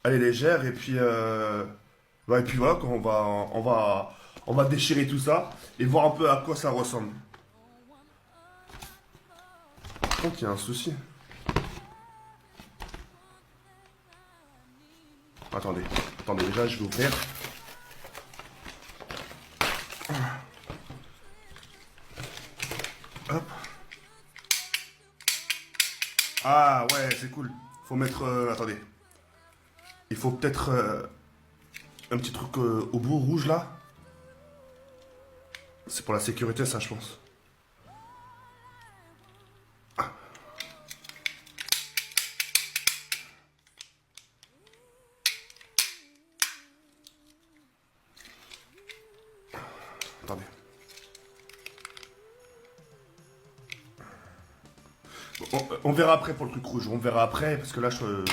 Elle est légère ouais, et puis voilà, quoi, on va déchirer tout ça et voir un peu à quoi ça ressemble. Par contre, il y a un souci. Attendez, attendez, déjà, je vais ouvrir. Hop. Ah ouais, c'est cool. Faut mettre. Attendez. Il faut peut-être un petit truc au bout rouge là. C'est pour la sécurité, ça, je pense. Attendez. On verra après pour le truc rouge. On verra après parce que là, je.